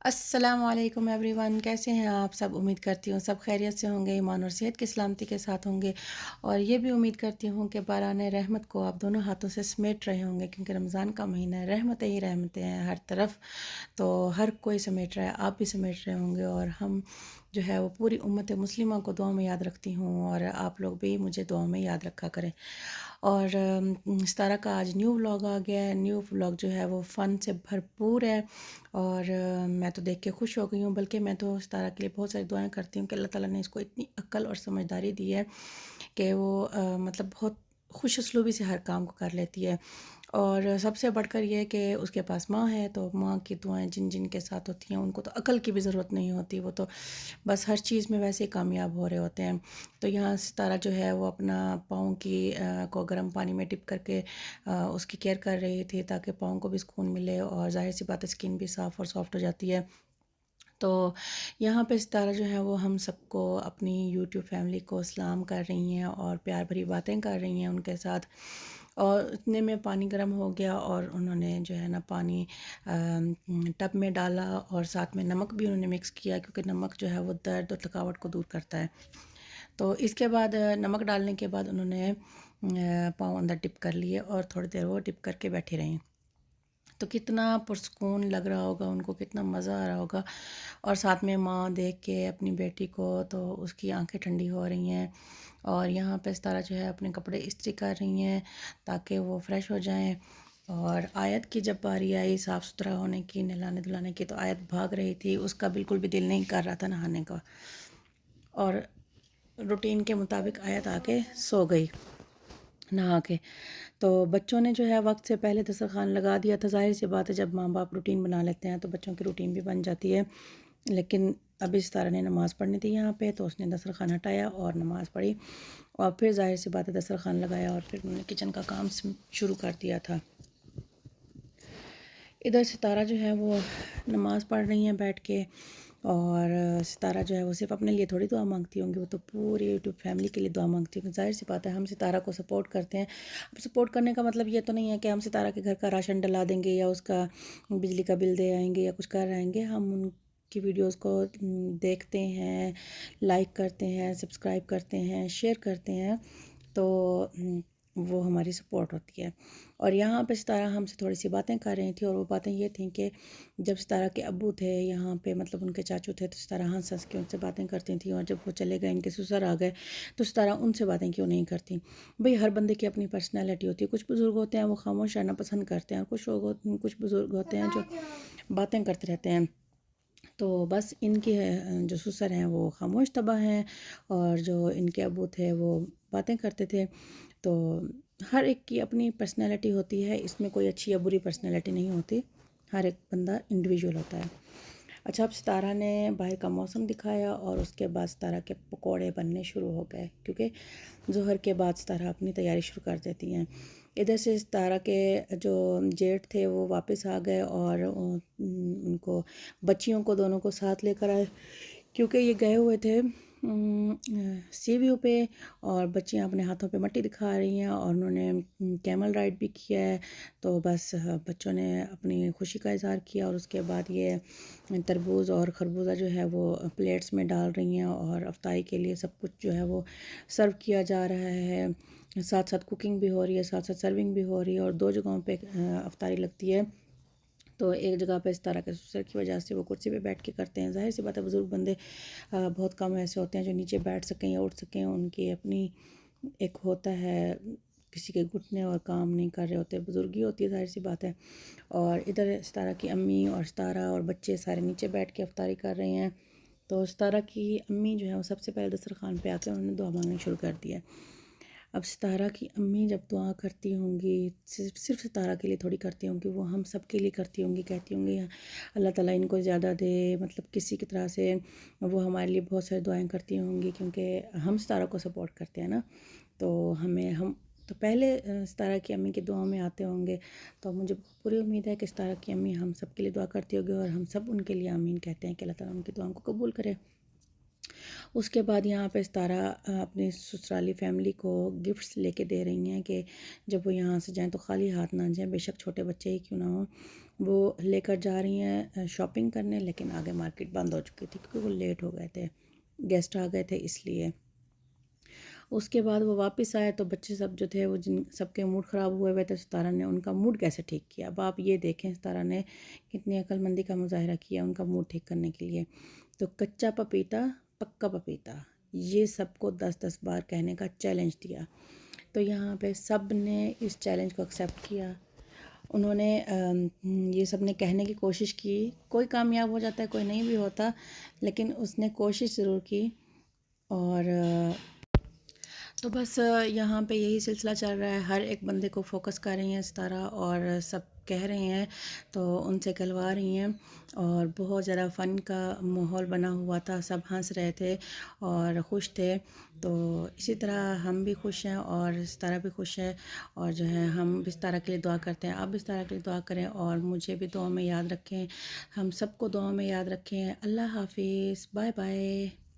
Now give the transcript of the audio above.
अस्सलाम वालेकुम एवरीवन, कैसे हैं आप सब। उम्मीद करती हूँ सब खैरियत से होंगे, ईमान और सेहत की सलामती के साथ होंगे। और ये भी उम्मीद करती हूँ कि बाराने रहमत को आप दोनों हाथों से समेट रहे होंगे, क्योंकि रमज़ान का महीना है, रहमतें ही रहमतें हैं हर तरफ। तो हर कोई समेट रहा है, आप भी समेट रहे होंगे। और हम जो है वो पूरी उम्मत मुस्लिमा को दुआ में याद रखती हूँ, और आप लोग भी मुझे दुआ में याद रखा करें। और सितारा का आज न्यू व्लॉग आ गया है। न्यू व्लॉग जो है वो फ़न से भरपूर है। और मैं तो देख के खुश हो गई हूँ। बल्कि मैं तो सितारा के लिए बहुत सारी दुआएं करती हूँ कि अल्लाह ताला ने इसको इतनी अक्ल और समझदारी दी है कि वो मतलब बहुत खुश उसलूबी से हर काम को कर लेती है। और सबसे बढ़कर ये है कि उसके पास माँ है, तो माँ की दुआएं जिन जिन के साथ होती हैं उनको तो अकल की भी ज़रूरत नहीं होती, वो तो बस हर चीज़ में वैसे ही कामयाब हो रहे होते हैं। तो यहाँ सितारा जो है वो अपना पाँव की को गर्म पानी में डिप करके उसकी केयर कर रही थी, ताकि पाँव को भी सुकून मिले, और ज़ाहिर सी बात है स्किन भी साफ़ और सॉफ्ट हो जाती है। तो यहाँ पे सितारा जो है वो हम सबको, अपनी यूट्यूब फैमिली को सलाम कर रही हैं और प्यार भरी बातें कर रही हैं उनके साथ। और इतने में पानी गर्म हो गया, और उन्होंने जो है ना पानी टब में डाला, और साथ में नमक भी उन्होंने मिक्स किया, क्योंकि नमक जो है वो दर्द और थकावट को दूर करता है। तो इसके बाद नमक डालने के बाद उन्होंने पाँव अंदर डिप कर लिए, और थोड़ी देर वो डिप करके बैठी रहीं। तो कितना पुरस्कून लग रहा होगा उनको, कितना मज़ा आ रहा होगा। और साथ में माँ देख के अपनी बेटी को, तो उसकी आंखें ठंडी हो रही हैं। और यहाँ पे सितारा जो है अपने कपड़े इस्त्री कर रही हैं, ताकि वो फ्रेश हो जाएं। और आयत की जब बारी आई साफ़ सुथरा होने की, नहलाने धुलाने की, तो आयत भाग रही थी, उसका बिल्कुल भी दिल नहीं कर रहा था नहाने का। और रूटीन के मुताबिक आयत आके सो गई नहा के। तो बच्चों ने जो है वक्त से पहले दस्तरखान लगा दिया था। ज़ाहिर सी बात है, जब माँ बाप रूटीन बना लेते हैं तो बच्चों की रूटीन भी बन जाती है। लेकिन अभी सितारा ने नमाज़ पढ़नी थी यहाँ पे, तो उसने दस्तरखान हटाया और नमाज़ पढ़ी। और फिर ज़ाहिर सी बात है दस्तरखान लगाया, और फिर उन्होंने किचन का काम शुरू कर दिया था। इधर सितारा जो है वो नमाज़ पढ़ रही हैं बैठ के। और सितारा जो है वो सिर्फ़ अपने लिए थोड़ी दुआ मांगती होंगी, वो तो पूरी यूट्यूब फैमिली के लिए दुआ मांगती होंगी। ज़ाहिर सी बात है, हम सितारा को सपोर्ट करते हैं। अब सपोर्ट करने का मतलब ये तो नहीं है कि हम सितारा के घर का राशन डला देंगे, या उसका बिजली का बिल दे आएंगे, या कुछ कर आएंगे। हम उनकी वीडियोस को देखते हैं, लाइक करते हैं, सब्सक्राइब करते हैं, शेयर करते हैं। तो वो हमारी सपोर्ट होती है। और यहाँ पे सितारा हमसे थोड़ी सी बातें कर रही थी, और वो बातें ये थी कि जब सितारा के अब्बू थे यहाँ पे, मतलब उनके चाचू थे, तो सितारा हंस हंस के उनसे बातें करती थी। और जब वो चले गए, इनके ससुर आ गए, तो सितारा उनसे बातें क्यों नहीं करती। भाई हर बंदे की अपनी पर्सनैलिटी होती है। कुछ बुज़ुर्ग होते हैं वो खामोश रहना पसंद करते हैं, और कुछ बुज़ुर्ग होते हैं जो बातें करते रहते हैं। तो बस इनके जो ससुर हैं वो खामोश तबा हैं, और जो इनके अब्बू थे वो बातें करते थे। तो हर एक की अपनी पर्सनैलिटी होती है, इसमें कोई अच्छी या बुरी पर्सनैलिटी नहीं होती। हर एक बंदा इंडिविजुअल होता है। अच्छा, अब सितारा ने बाहर का मौसम दिखाया, और उसके बाद सितारा के पकोड़े बनने शुरू हो गए, क्योंकि ज़ोहर के बाद सितारा अपनी तैयारी शुरू कर देती हैं। इधर से सितारा के जो जेठ थे वो वापस आ गए, और उनको बच्चियों को दोनों को साथ लेकर आए, क्योंकि ये गए हुए थे सी व्यू पे। और बच्चियां अपने हाथों पे मट्टी दिखा रही हैं, और उन्होंने कैमल राइड भी किया है। तो बस बच्चों ने अपनी खुशी का इज़हार किया। और उसके बाद ये तरबूज और खरबूजा जो है वो प्लेट्स में डाल रही हैं, और अफ्तारी के लिए सब कुछ जो है वो सर्व किया जा रहा है। साथ साथ कुकिंग भी हो रही है, साथ साथ सर्विंग भी हो रही है। और दो जगहों पे अफ्तारी लगती है। तो एक जगह पे इस तरह के सर की वजह से वो कुर्सी पे बैठ के करते हैं। ज़ाहिर सी बात है, बुज़ुर्ग बंदे बहुत कम ऐसे होते हैं जो नीचे बैठ सकें या उठ सकें। उनकी अपनी एक होता है, किसी के घुटने और काम नहीं कर रहे होते, बुजुर्गी होती है, ज़ाहिर सी बात है। और इधर सितारा की अम्मी और सितारा और बच्चे सारे नीचे बैठ के अफ्तारी कर रहे हैं। तो सितारा की अम्मी जो है वो सबसे पहले दस्तरखान पे आके उन्होंने दुआ मांगनी शुरू कर दिया। अब सितारा की अम्मी जब दुआ करती होंगी, सिर्फ सितारा के लिए थोड़ी करती होंगी, वो हम सब के लिए करती होंगी। कहती होंगी अल्लाह ताला इनको ज़्यादा दे, मतलब किसी की तरह से वो हमारे लिए बहुत सारी दुआएं करती होंगी, क्योंकि हम सितारा को सपोर्ट करते हैं ना। तो हम तो पहले सितारा की अम्मी की दुआ में आते होंगे। तो मुझे पूरी उम्मीद है कि सितारा की अम्मी हम सब के लिए दुआ करती होगी, और हम सब उनके लिए आमीन कहते हैं कि अल्लाह ताला उनकी दुआओं को कबूल करे। उसके बाद यहाँ पे सितारा अपनी ससुराली फैमिली को गिफ्ट्स लेके दे रही हैं, कि जब वो यहाँ से जाएँ तो खाली हाथ ना जाएँ, बेशक छोटे बच्चे ही क्यों ना हों। वो लेकर जा रही हैं शॉपिंग करने, लेकिन आगे मार्केट बंद हो चुकी थी क्योंकि वो लेट हो गए थे, गेस्ट आ गए थे इसलिए। उसके बाद वो वापस आए तो बच्चे सब जो थे वो जिन सबके मूड ख़राब हुए हुए थे, सितारा ने उनका मूड कैसे ठीक किया। अब आप ये देखें सितारा ने कितनी अक्लमंदी का मुजाहिरा किया उनका मूड ठीक करने के लिए। तो कच्चा पपीता पक्का पपीता, ये सबको 10-10 बार कहने का चैलेंज दिया। तो यहाँ पे सब ने इस चैलेंज को एक्सेप्ट किया। उन्होंने ये सब ने कहने की कोशिश की, कोई कामयाब हो जाता है कोई नहीं भी होता, लेकिन उसने कोशिश ज़रूर की। और तो बस यहाँ पे यही सिलसिला चल रहा है, हर एक बंदे को फोकस कर रही हैं सितारा और सब कह रहे हैं तो उनसे कहलवा रही हैं। और बहुत ज़्यादा फ़न का माहौल बना हुआ था, सब हंस रहे थे और ख़ुश थे। तो इसी तरह हम भी खुश हैं और सितारा भी खुश है। और जो है हम भी सितारा के लिए दुआ करते हैं, आप भी सितारा के लिए दुआ करें और मुझे भी दुआ में याद रखें, हम सबको दुआ में याद रखें। अल्लाह हाफिज़, बाय बाय।